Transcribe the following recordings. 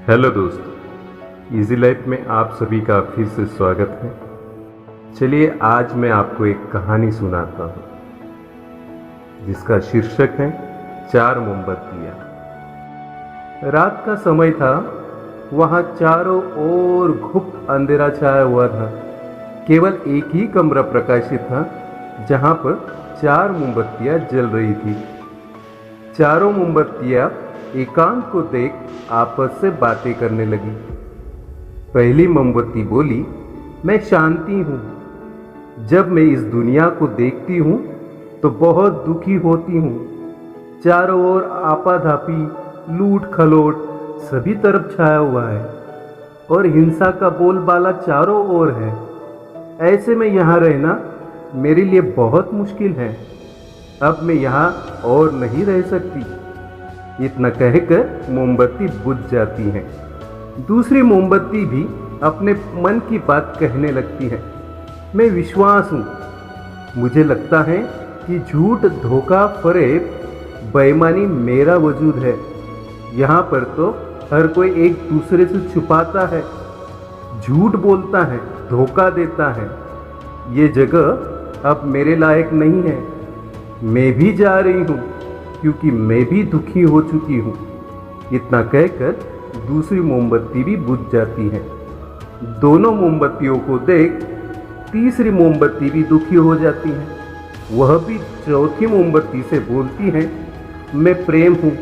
Hello दोस्तों, easy life में आप सभी का फिर से स्वागत है। चलिए आज मैं आपको एक कहानी सुनाता हूँ जिसका शीर्षक है चार मोमबत्तियाँ। रात का समय था, वहाँ चारों ओर घुप अंधेरा छाया हुआ था। केवल एक ही कमरा प्रकाशित था जहाँ पर चार मोमबत्तियाँ जल रही थी। चारों मोमबत्तियाँ एकांत को देख आपस से बातें करने लगी। पहली मोमबत्ती बोली, मैं शांति हूँ। जब मैं इस दुनिया को देखती हूँ तो बहुत दुखी होती हूँ। चारों ओर आपाधापी, लूट खलोट सभी तरफ छाया हुआ है और हिंसा का बोलबाला चारों ओर है। ऐसे में यहाँ रहना मेरे लिए बहुत मुश्किल है। अब मैं यहाँ और नहीं रह सकती। इतना कहकर मोमबत्ती बुझ जाती है। दूसरी मोमबत्ती भी अपने मन की बात कहने लगती है। मैं विश्वास हूँ। मुझे लगता है कि झूठ, धोखा, फरेब, बेईमानी मेरा वजूद है। यहाँ पर तो हर कोई एक दूसरे से छुपाता है, झूठ बोलता है, धोखा देता है। ये जगह अब मेरे लायक नहीं है। मैं भी जा रही हूँ क्योंकि मैं भी दुखी हो चुकी हूँ। इतना कहकर दूसरी मोमबत्ती भी बुझ जाती है। दोनों मोमबत्तियों को देख तीसरी मोमबत्ती भी दुखी हो जाती है। वह भी चौथी मोमबत्ती से बोलती है, मैं प्रेम हूँ।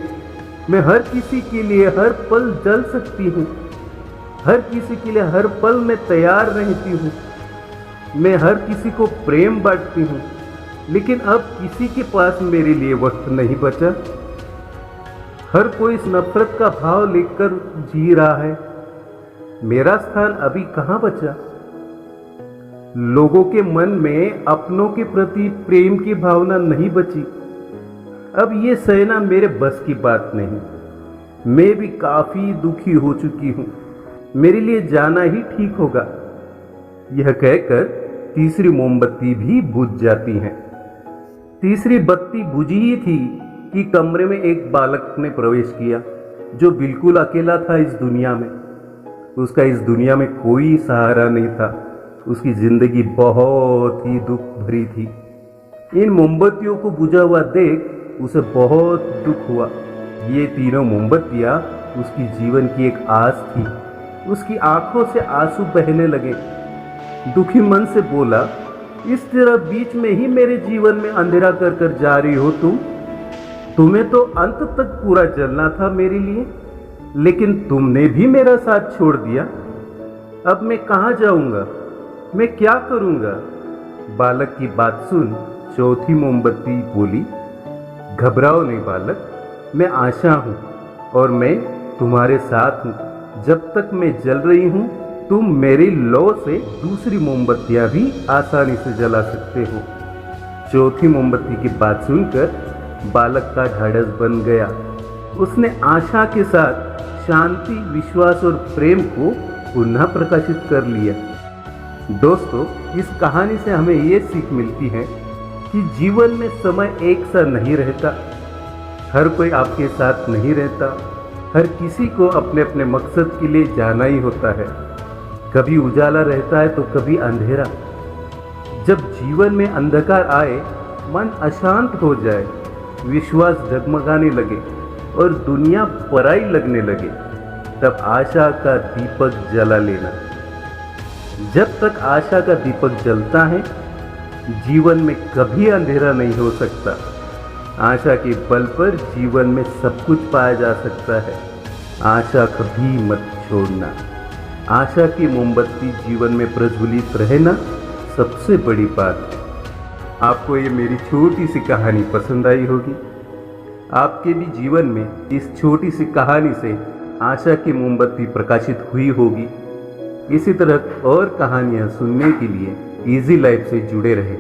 मैं हर किसी के लिए हर पल जल सकती हूँ। हर किसी के लिए हर पल में तैयार रहती हूँ। मैं हर किसी को प्रेम बांटती हूँ, लेकिन अब किसी के पास मेरे लिए वक्त नहीं बचा। हर कोई इस नफरत का भाव लेकर जी रहा है। मेरा स्थान अभी कहाँ बचा? लोगों के मन में अपनों के प्रति प्रेम की भावना नहीं बची। अब ये सहना मेरे बस की बात नहीं। मैं भी काफी दुखी हो चुकी हूँ। मेरे लिए जाना ही ठीक होगा। यह कहकर तीसरी मोमबत्ती भी बुझ जाती है। तीसरी बत्ती बुझी ही थी कि कमरे में एक बालक ने प्रवेश किया जो बिल्कुल अकेला था इस दुनिया में। उसका इस दुनिया में कोई सहारा नहीं था। उसकी जिंदगी बहुत ही दुख भरी थी। इन मोमबत्तियों को बुझा हुआ देख उसे बहुत दुख हुआ। ये तीनों मोमबत्तियां उसकी जीवन की एक आस थी। उसकी आंखों से आंसू बहने लगे। दुखी मन से बोला, इस तरह बीच में ही मेरे जीवन में अंधेरा कर कर जा रही हो तुम। तुम्हें तो अंत तक पूरा जलना था मेरे लिए, लेकिन तुमने भी मेरा साथ छोड़ दिया। अब मैं कहाँ जाऊंगा? मैं क्या करूंगा? बालक की बात सुन चौथी मोमबत्ती बोली, घबराओ नहीं बालक, मैं आशा हूँ और मैं तुम्हारे साथ हूँ। जब तक मैं जल रही हूँ तुम मेरी लौ से दूसरी मोमबत्तियां भी आसानी से जला सकते हो। चौथी मोमबत्ती की बात सुनकर बालक का ढाढ़स बन गया। उसने आशा के साथ शांति, विश्वास और प्रेम को पुनः प्रकाशित कर लिया। दोस्तों, इस कहानी से हमें ये सीख मिलती है कि जीवन में समय एक सा नहीं रहता। हर कोई आपके साथ नहीं रहता। हर किसी को अपने अपने मकसद के लिए जाना ही होता है। कभी उजाला रहता है तो कभी अंधेरा। जब जीवन में अंधकार आए, मन अशांत हो जाए, विश्वास डगमगाने लगे और दुनिया पराई लगने लगे, तब आशा का दीपक जला लेना। जब तक आशा का दीपक जलता है, जीवन में कभी अंधेरा नहीं हो सकता। आशा के बल पर जीवन में सब कुछ पाया जा सकता है। आशा कभी मत छोड़ना। आशा की मोमबत्ती जीवन में प्रज्वलित रहना सबसे बड़ी बात है। आपको ये मेरी छोटी सी कहानी पसंद आई होगी। आपके भी जीवन में इस छोटी सी कहानी से आशा की मोमबत्ती प्रकाशित हुई होगी। इसी तरह और कहानियाँ सुनने के लिए इजी लाइफ से जुड़े रहें।